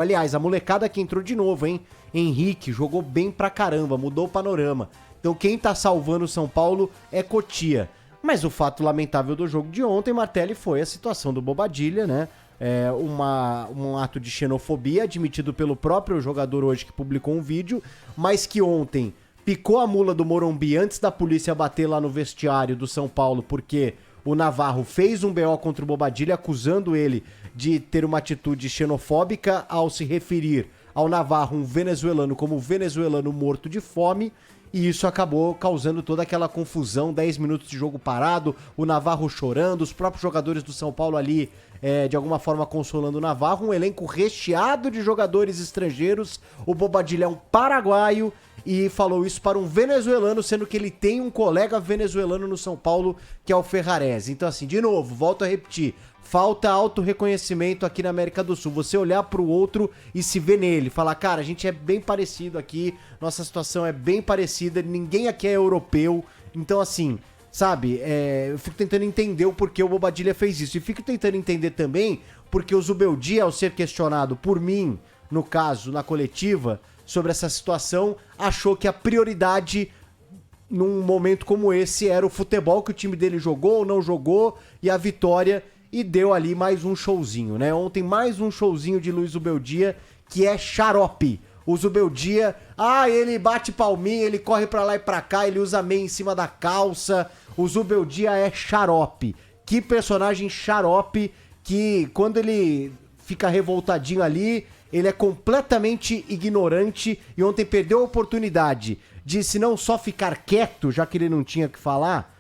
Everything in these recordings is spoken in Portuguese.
Aliás, a molecada que entrou de novo, hein? Henrique jogou bem pra caramba, mudou o panorama. Então quem tá salvando o São Paulo é Cotia. Mas o fato lamentável do jogo de ontem, Martelli, foi a situação do Bobadilla, né? Um ato de xenofobia admitido pelo próprio jogador hoje que publicou um vídeo, mas que ontem picou a mula do Morumbi antes da polícia bater lá no vestiário do São Paulo, porque o Navarro fez um BO contra o Bobadilla, acusando ele de ter uma atitude xenofóbica ao se referir ao Navarro, um venezuelano, como venezuelano morto de fome. E isso acabou causando toda aquela confusão, 10 minutos de jogo parado, o Navarro chorando, os próprios jogadores do São Paulo ali, de alguma forma consolando o Navarro, um elenco recheado de jogadores estrangeiros, o Bobadilla é um paraguaio e falou isso para um venezuelano, sendo que ele tem um colega venezuelano no São Paulo, que é o Ferrarese. Então assim, de novo, volto a repetir, falta autorreconhecimento aqui na América do Sul. Você olhar pro outro e se ver nele. Falar, cara, a gente é bem parecido aqui. Nossa situação é bem parecida. Ninguém aqui é europeu. Então, assim, sabe? Eu fico tentando entender o porquê o Bobadilla fez isso. E fico tentando entender também porque o Zubeldia, ao ser questionado por mim, no caso, na coletiva, sobre essa situação, achou que a prioridade num momento como esse era o futebol que o time dele jogou ou não jogou e a vitória. E deu ali mais um showzinho, né? Ontem mais um showzinho de Luiz Zubeldia, que é xarope. O Zubeldia, ele bate palminha, ele corre pra lá e pra cá, ele usa meia em cima da calça. O Zubeldia é xarope. Que personagem xarope que quando ele fica revoltadinho ali, ele é completamente ignorante e ontem perdeu a oportunidade de, se não só ficar quieto, já que ele não tinha o que falar,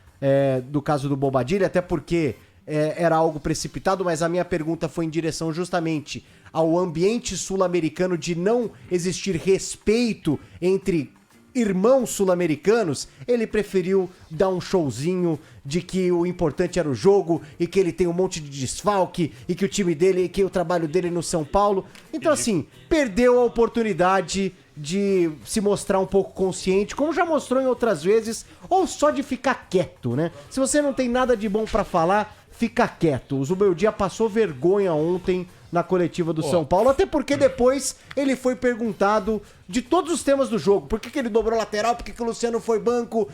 do caso do Bobadilla, até porque era algo precipitado, mas a minha pergunta foi em direção justamente ao ambiente sul-americano de não existir respeito entre irmãos sul-americanos. Ele preferiu dar um showzinho de que o importante era o jogo e que ele tem um monte de desfalque e que o time dele, que o trabalho dele no São Paulo. Então assim, perdeu a oportunidade de se mostrar um pouco consciente, como já mostrou em outras vezes, ou só de ficar quieto, né? Se você não tem nada de bom pra falar, fica quieto. O Zubeldia passou vergonha ontem na coletiva do São Paulo, até porque depois ele foi perguntado de todos os temas do jogo. Por que ele dobrou lateral? Por que o Luciano foi banco?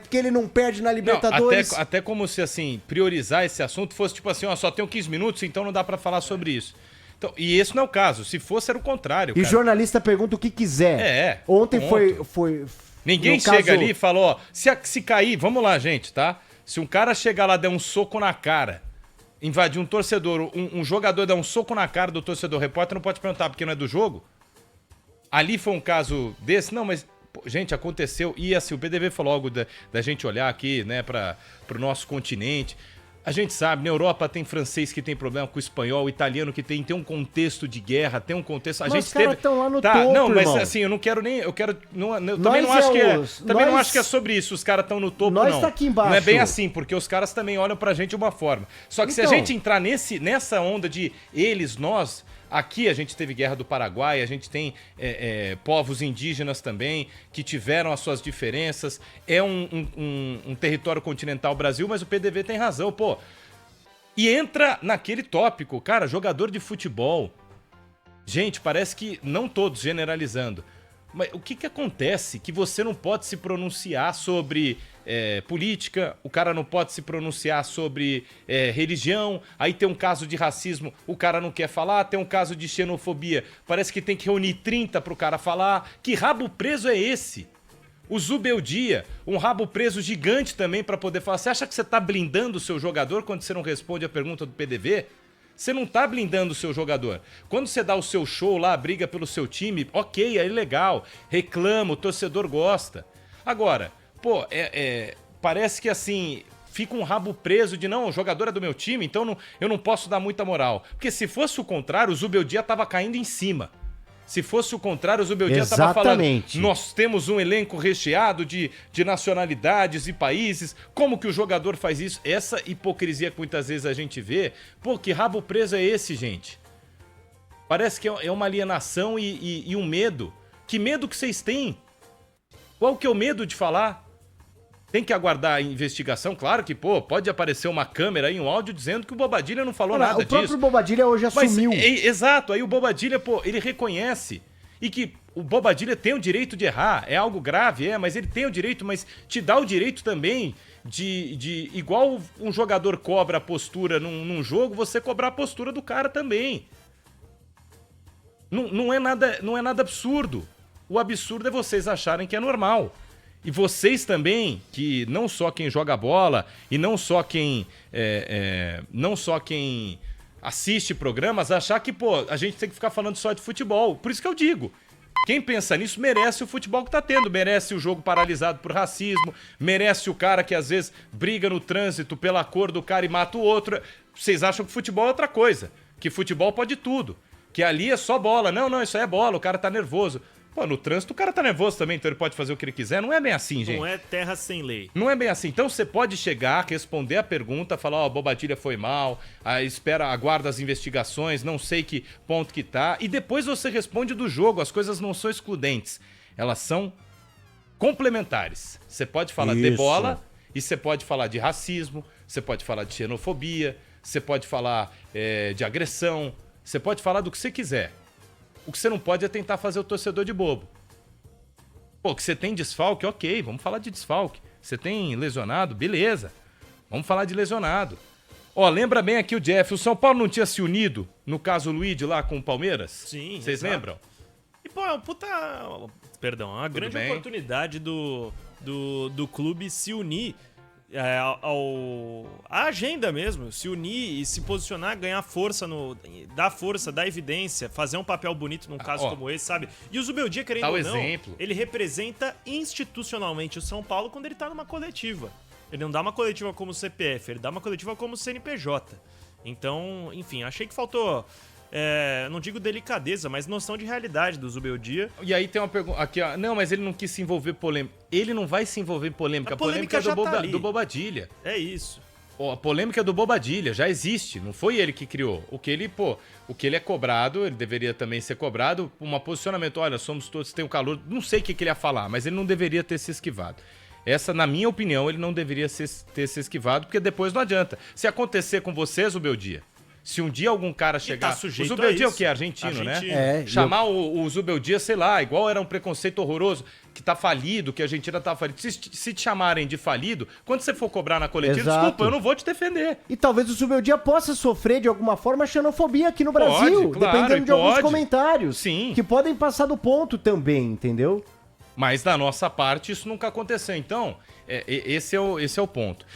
Porque ele não perde na Libertadores? Não, até como se, assim, priorizar esse assunto fosse tipo assim, só tenho 15 minutos, então não dá pra falar sobre isso. Então, e esse não é o caso. Se fosse, era o contrário, cara. E jornalista pergunta o que quiser. Ontem foi Ninguém chega ali e fala, se cair, vamos lá, gente, tá? Se um cara chegar lá, der um soco na cara, invadir um torcedor, um jogador der um soco na cara do torcedor, o repórter não pode perguntar porque não é do jogo? Ali foi um caso desse? Não, mas, gente, aconteceu. E assim, o PDV falou algo da gente olhar aqui, né, pro nosso continente. A gente sabe, na Europa tem francês que tem problema com o espanhol, o italiano que tem um contexto de guerra, tem um contexto... Mas os caras estão lá no topo, não, mas irmão. assim, eu não quero nem... Eu também não acho que é sobre isso, os caras estão no topo, nós não. Tá aqui embaixo. Não é bem assim, porque os caras também olham pra gente de uma forma. Só que se a gente entrar nessa onda de eles, nós... Aqui a gente teve Guerra do Paraguai, a gente tem povos indígenas também que tiveram as suas diferenças. É um território continental Brasil, mas o PDV tem razão, pô. E entra naquele tópico, cara, jogador de futebol. Gente, parece que, não todos generalizando, mas o que acontece? Que você não pode se pronunciar sobre política, o cara não pode se pronunciar sobre religião, aí tem um caso de racismo, o cara não quer falar, tem um caso de xenofobia, parece que tem que reunir 30 pro cara falar. Que rabo preso é esse? O Zubeldia, um rabo preso gigante também pra poder falar. Você acha que você tá blindando o seu jogador quando você não responde a pergunta do PDV? Você não tá blindando o seu jogador. Quando você dá o seu show lá, briga pelo seu time, ok, aí legal, reclama, o torcedor gosta. Agora, pô, parece que assim, fica um rabo preso de não, o jogador é do meu time, então eu não posso dar muita moral. Porque se fosse o contrário, o Zubeldia tava caindo em cima. Se fosse o contrário, o Zubeldia estava falando, nós temos um elenco recheado de nacionalidades e países, como que o jogador faz isso? Essa hipocrisia que muitas vezes a gente vê, pô, que rabo preso é esse, gente? Parece que é uma alienação e um medo. Que medo que vocês têm? Qual que é o medo de falar? Tem que aguardar a investigação, claro que, pode aparecer uma câmera aí, um áudio dizendo que o Bobadilha não falou nada disso. O próprio Bobadilha hoje assumiu. Exato, aí o Bobadilha, ele reconhece. E que o Bobadilha tem o direito de errar, é algo grave, mas ele tem o direito, mas te dá o direito também de igual um jogador cobra a postura num jogo, você cobrar a postura do cara também. Não é nada absurdo. O absurdo é vocês acharem que é normal. E vocês também, que não só quem joga bola e não só quem assiste programas, achar que, a gente tem que ficar falando só de futebol. Por isso que eu digo, quem pensa nisso merece o futebol que tá tendo, merece o jogo paralisado por racismo, merece o cara que às vezes briga no trânsito pela cor do cara e mata o outro. Vocês acham que futebol é outra coisa, que futebol pode tudo, que ali é só bola. Não, isso aí é bola, o cara tá nervoso. No trânsito o cara tá nervoso também, então ele pode fazer o que ele quiser. Não é bem assim, gente. Não é terra sem lei. Não é bem assim. Então você pode chegar, responder a pergunta, falar, Bobadilha foi mal, aguarda as investigações, não sei que ponto que tá, e depois você responde do jogo. As coisas não são excludentes, elas são complementares. Você pode falar de bola e você pode falar de racismo, você pode falar de xenofobia, você pode falar de agressão, você pode falar do que você quiser. O que você não pode é tentar fazer o torcedor de bobo. Que você tem desfalque, ok, vamos falar de desfalque. Você tem lesionado, beleza. Vamos falar de lesionado. Lembra bem aqui o Jeff, o São Paulo não tinha se unido, no caso o Luigi lá com o Palmeiras? Sim, vocês lembram? E é uma grande oportunidade do clube se unir a agenda mesmo, se unir e se posicionar, ganhar força, dar evidência, fazer um papel bonito num caso como esse, sabe? E o Zubeldia, querendo ou não, ele representa institucionalmente o São Paulo quando ele tá numa coletiva. Ele não dá uma coletiva como CPF, ele dá uma coletiva como CNPJ. Então, enfim, achei que faltou... não digo delicadeza, mas noção de realidade do Zubeldia. E aí tem uma pergunta aqui, não, mas ele não quis se envolver em polêmica. Ele não vai se envolver em polêmica. A polêmica é do Bobadilha. É isso. A polêmica é do Bobadilha, já existe, não foi ele que criou. O que ele é cobrado, ele deveria também ser cobrado por um posicionamento. Olha, somos todos, tem o calor. Não sei o que ele ia falar, mas ele não deveria ter se esquivado. Essa, na minha opinião, ele não deveria ter se esquivado, porque depois não adianta. Se acontecer com vocês, Zubeldia, se um dia algum cara chegar... Tá sujeito o Zubeldia é o que? Argentino, né? Chamar o Zubeldia, sei lá, igual era um preconceito horroroso, que tá falido, que a Argentina tá falido. Se te chamarem de falido, quando você for cobrar na coletiva, desculpa, eu não vou te defender. E talvez o Zubeldia possa sofrer, de alguma forma, xenofobia aqui no Brasil, dependendo de alguns comentários. Sim. Que podem passar do ponto também, entendeu? Mas da nossa parte isso nunca aconteceu. Então, esse é o ponto.